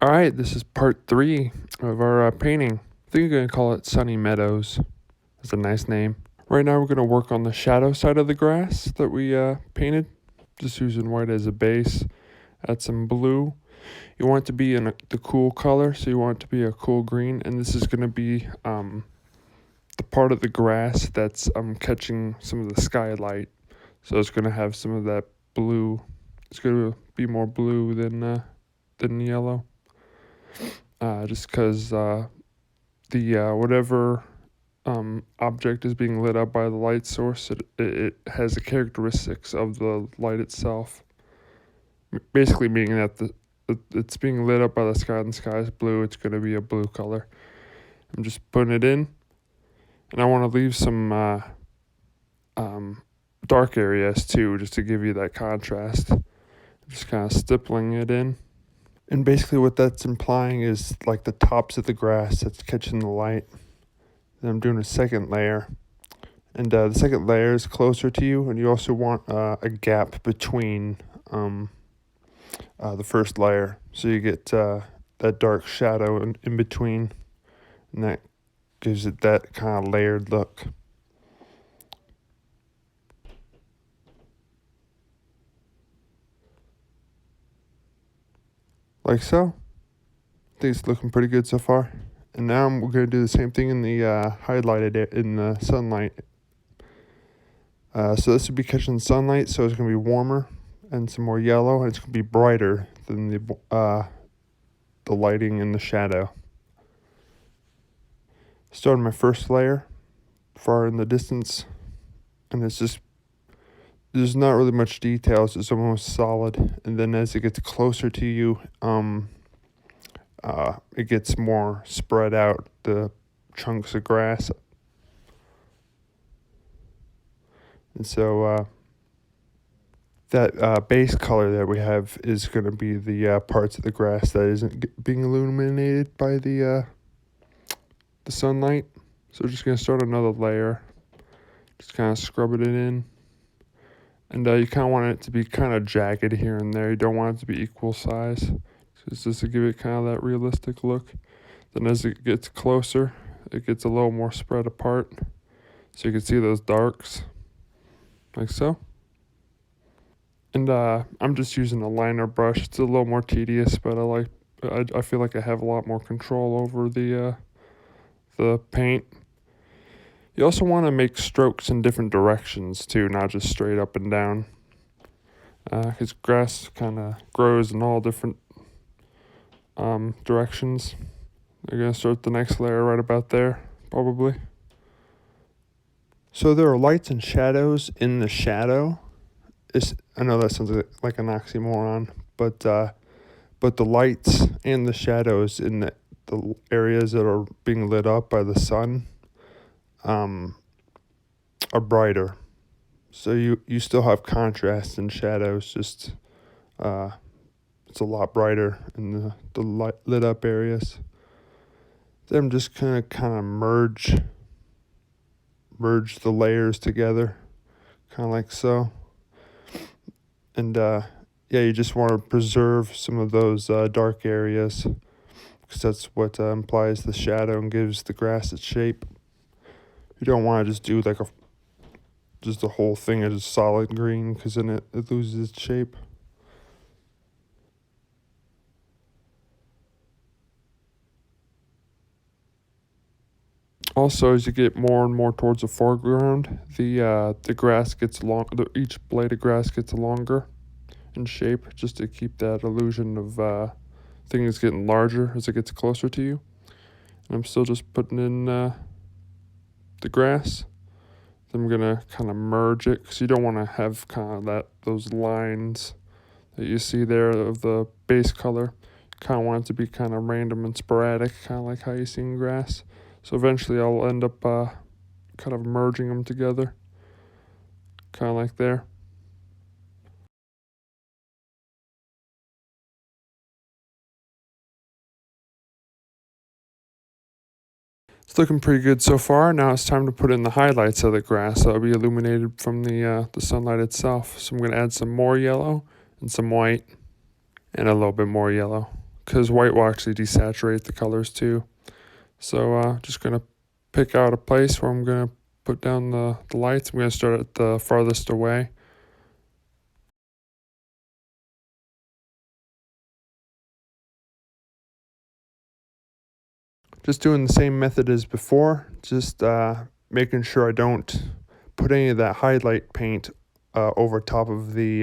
All right, this is part 3 of our painting. I think we're going to call it Sunny Meadows. That's a nice name. Right now we're going to work on the shadow side of the grass that we painted, just using white as a base. Add some blue. You want it to be in the cool color, so you want it to be a cool green, and this is going to be the part of the grass that's catching some of the skylight. So it's going to have some of that blue. It's going to be more blue than yellow. Just because the whatever object is being lit up by the light source, it has the characteristics of the light itself. Basically, meaning that it's being lit up by the sky and the sky is blue, it's going to be a blue color. I'm just putting it in, and I want to leave some dark areas too, just to give you that contrast. Just kind of stippling it in. And basically what that's implying is like the tops of the grass that's catching the light. Then I'm doing a second layer. And the second layer is closer to you, and you also want a gap between the first layer. So you get that dark shadow in between, and that gives it that kind of layered look. Like so. I think it's looking pretty good so far. And now we're going to do the same thing in the highlighted in the sunlight. So this would be catching sunlight, so it's going to be warmer and some more yellow, and it's going to be brighter than the lighting in the shadow. Starting my first layer, far in the distance, and it's just, there's not really much details, it's almost solid, and then as it gets closer to you, it gets more spread out, the chunks of grass. And so that base color that we have is going to be the parts of the grass that isn't being illuminated by the sunlight. So we're just going to start another layer. Just kind of scrub it in. And you kind of want it to be kind of jagged here and there. You don't want it to be equal size. Just to give it kind of that realistic look. Then as it gets closer, it gets a little more spread apart. So you can see those darks. Like so. And I'm just using a liner brush. It's a little more tedious, but I feel like I have a lot more control over the paint. You also want to make strokes in different directions too, not just straight up and down. Because grass kind of grows in all different directions. I'm going to start the next layer right about there, probably. So there are lights and shadows in the shadow. I know that sounds like an oxymoron, but the lights and the shadows in the areas that are being lit up by the sun are brighter. So you still have contrast and shadows, just it's a lot brighter in the lit up areas. Then I'm just gonna kind of merge the layers together, kind of like so. And yeah, you just want to preserve some of those dark areas, because that's what implies the shadow and gives the grass its shape. You don't want to just do like just the whole thing as solid green, because then it loses its shape. Also, as you get more and more towards the foreground, the grass gets each blade of grass gets longer in shape, just to keep that illusion of things getting larger as it gets closer to you. And I'm still just putting in the grass. Then I'm gonna kind of merge it, because you don't want to have kind of those lines that you see there of the base color. You kind of want it to be kind of random and sporadic, kind of like how you see in grass. So eventually I'll end up kind of merging them together, kind of like there. It's looking pretty good so far. Now it's time to put in the highlights of the grass that'll be illuminated from the sunlight itself. So I'm going to add some more yellow and some white and a little bit more yellow, because white will actually desaturate the colors too. So just going to pick out a place where I'm going to put down the lights. I'm going to start at the farthest away. Just doing the same method as before, just making sure I don't put any of that highlight paint over top of the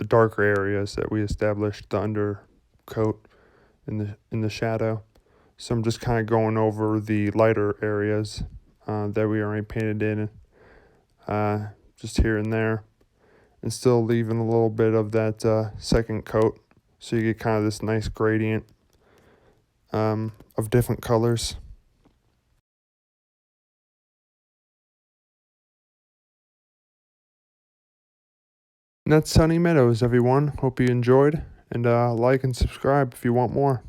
darker areas that we established, the undercoat in the shadow. So I'm just kind of going over the lighter areas that we already painted in, just here and there, and still leaving a little bit of that second coat, so you get kind of this nice gradient of different colors. And that's Sunny Meadows, everyone. Hope you enjoyed, and like and subscribe if you want more.